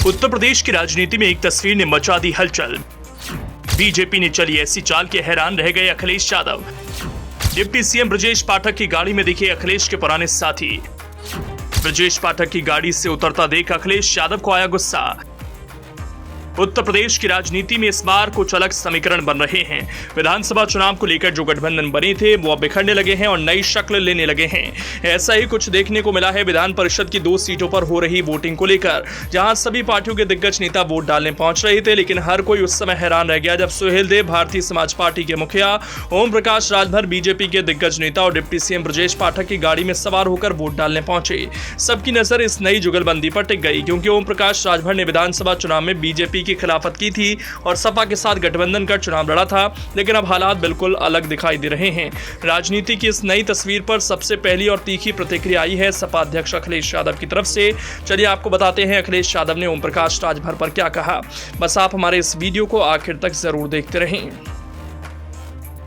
उत्तर प्रदेश की राजनीति में एक तस्वीर ने मचा दी हलचल। बीजेपी ने चली ऐसी चाल के हैरान रह गए अखिलेश यादव। डिप्टी सीएम ब्रजेश पाठक की गाड़ी में दिखे अखिलेश के पुराने साथी। ब्रजेश पाठक की गाड़ी से उतरता देख अखिलेश यादव को आया गुस्सा। उत्तर प्रदेश की राजनीति में इस बार कुछ अलग समीकरण बन रहे हैं। विधानसभा चुनाव को लेकर जो गठबंधन बने थे वो अब बिखरने लगे हैं और नई शक्ल लेने लगे हैं। ऐसा ही कुछ देखने को मिला है विधान परिषद की 2 सीटों पर हो रही वोटिंग को लेकर, जहां सभी पार्टियों के दिग्गज नेता वोट डालने पहुंच रहे थे, लेकिन हर कोई उस समय हैरान रह गया जब सुहेलदेव भारतीय समाज पार्टी के मुखिया, ओम प्रकाश राजभर बीजेपी के दिग्गज नेता और डिप्टी सीएम ब्रजेश पाठक की गाड़ी में सवार होकर वोट डालने पहुंचे। सबकी नजर इस नई जुगलबंदी पर टिक गई, क्योंकि ओम प्रकाश राजभर ने विधानसभा चुनाव में बीजेपी की खिलाफत की थी और सपा के साथ गठबंधन कर चुनाव लड़ा था, लेकिन अब हालात बिल्कुल अलग दिखाई दे रहे हैं। राजनीति की इस नई तस्वीर पर सबसे पहली और तीखी प्रतिक्रिया आई है सपा अध्यक्ष अखिलेश यादव की तरफ से। चलिए आपको बताते हैं अखिलेश यादव ने ओम प्रकाश राजभर पर क्या कहा। बस आप हमारे इस वीडियो को आखिर तक जरूर देखते रहें।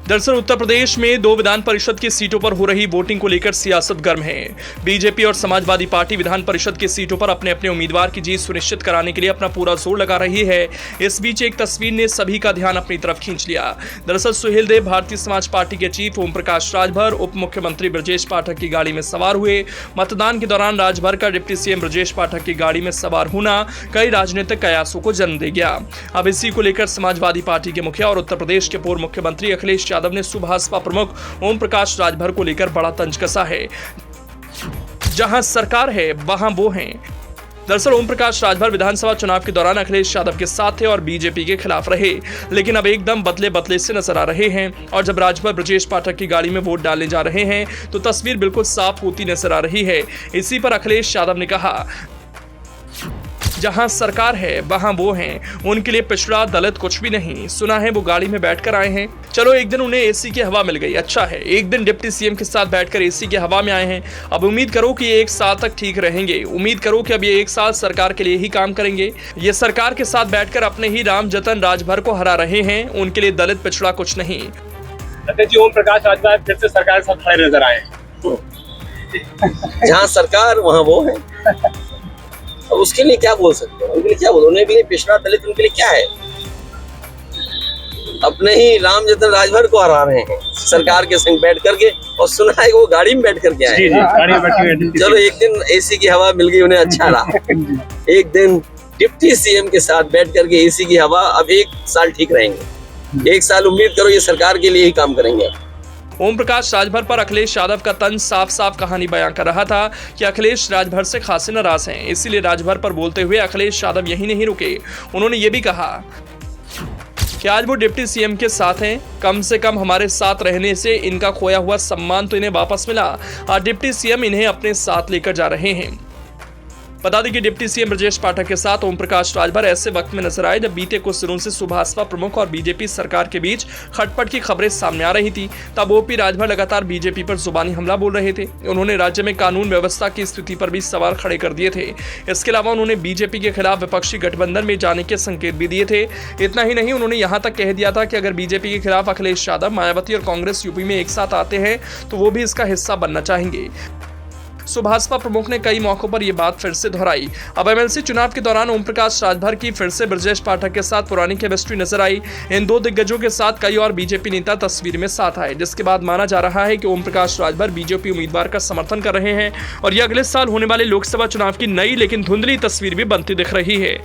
दरअसल उत्तर प्रदेश में 2 विधान परिषद की सीटों पर हो रही वोटिंग को लेकर सियासत गर्म है। बीजेपी और समाजवादी पार्टी विधान परिषद की सीटों पर अपने अपने उम्मीदवार की जीत सुनिश्चित कराने के लिए अपना पूरा जोर लगा रही है। इस बीच एक तस्वीर ने सभी का ध्यान अपनी तरफ खींच लिया। दरअसल सुहेलदेव भारतीय समाज पार्टी के चीफ ओम प्रकाश राजभर उप मुख्यमंत्री ब्रजेश पाठक की गाड़ी में सवार हुए। मतदान के दौरान राजभर का डिप्टी सीएम ब्रजेश पाठक की गाड़ी में सवार होना कई राजनीतिक कयासों को जन्म दे गया। अब इसी को लेकर समाजवादी पार्टी के मुखिया और उत्तर प्रदेश के पूर्व मुख्यमंत्री अखिलेश यादव ने सुभाषपा प्रमुख ओम प्रकाश राजभर को लेकर बड़ा तंज कसा है। जहां सरकार है वहां वो हैं। दरअसल ओम प्रकाश राजभर विधानसभा चुनाव के दौरान अखिलेश यादव के साथ थे और बीजेपी के खिलाफ रहे, लेकिन अब एकदम बदले बदले से नजर आ रहे हैं। और जब राजभर ब्रजेश पाठक की गाड़ी में वोट डालने जा रहे हैं तो तस्वीर बिल्कुल साफ होती नजर आ रही है। इसी पर अखिलेश यादव ने कहा, जहां सरकार है वहां वो हैं, उनके लिए पिछड़ा दलित कुछ भी नहीं। सुना है वो गाड़ी में बैठकर आए हैं। चलो एक दिन उन्हें एसी की हवा मिल गई, अच्छा है। एक दिन डिप्टी सीएम के साथ बैठकर एसी की हवा में आए हैं। अब उम्मीद करो कि ये 1 साल तक ठीक रहेंगे। उम्मीद करो कि अब ये 1 साल सरकार के लिए ही काम करेंगे। ये सरकार के साथ बैठकर अपने ही रामजतन राजभर को हरा रहे हैं। उनके लिए दलित पिछड़ा कुछ नहीं। ओम प्रकाश राजभर फिर से सरकार के साथ खड़े नजर आए। जहाँ सरकार वहाँ वो है। अब उसके लिए क्या बोल सकते हैं? उनके लिए क्या बोल, उनके लिए पिछड़ा दलित उनके लिए क्या है? अपने ही रामजतन राजभर को हरा रहे हैं सरकार के संग बैठ करके, और सुना है वो गाड़ी में बैठ करके आए। चलो एक दिन एसी की हवा मिल गई उन्हें, अच्छा रहा। एक दिन डिप्टी सीएम के साथ बैठ करके एसी की हवा, अब 1 साल ठीक रहेंगे। 1 साल उम्मीद करो ये सरकार के लिए ही काम करेंगे। ओम प्रकाश राजभर पर अखिलेश यादव का तंज साफ साफ कहानी बयां कर रहा था कि अखिलेश राजभर से खासे नाराज हैं। इसीलिए राजभर पर बोलते हुए अखिलेश यादव यही नहीं रुके। उन्होंने ये भी कहा कि आज वो डिप्टी सीएम के साथ हैं। कम से कम हमारे साथ रहने से इनका खोया हुआ सम्मान तो इन्हें वापस मिला और डिप्टी सीएम इन्हें अपने साथ लेकर जा रहे हैं। बता दें कि डिप्टी सीएम ब्रजेश पाठक के साथ ओम प्रकाश राजभर ऐसे वक्त में नजर आए जब बीते कुछ दिनों से सुभाषपा प्रमुख और बीजेपी सरकार के बीच खटपट की खबरें सामने आ रही थी। तब ओपी राजभर लगातार बीजेपी पर जुबानी हमला बोल रहे थे। उन्होंने राज्य में कानून व्यवस्था की स्थिति पर भी सवाल खड़े कर दिए थे। इसके अलावा उन्होंने बीजेपी के खिलाफ विपक्षी गठबंधन में जाने के संकेत भी दिए थे। इतना ही नहीं, उन्होंने यहाँ तक कह दिया था कि अगर बीजेपी के खिलाफ अखिलेश यादव, मायावती और कांग्रेस यूपी में एक साथ आते हैं तो वो भी इसका हिस्सा बनना चाहेंगे। सुभाषपा प्रमुख ने कई मौकों पर यह बात फिर से दोहराई। अब एमएलसी चुनाव के दौरान ओम प्रकाश राजभर की फिर से ब्रजेश पाठक के साथ पुरानी केमिस्ट्री नजर आई। इन 2 दिग्गजों के साथ कई और बीजेपी नेता तस्वीर में साथ आए, जिसके बाद माना जा रहा है कि ओम प्रकाश राजभर बीजेपी उम्मीदवार का समर्थन कर रहे हैं और यह अगले साल होने वाले लोकसभा चुनाव की नई लेकिन धुंधली तस्वीर भी बनती दिख रही है।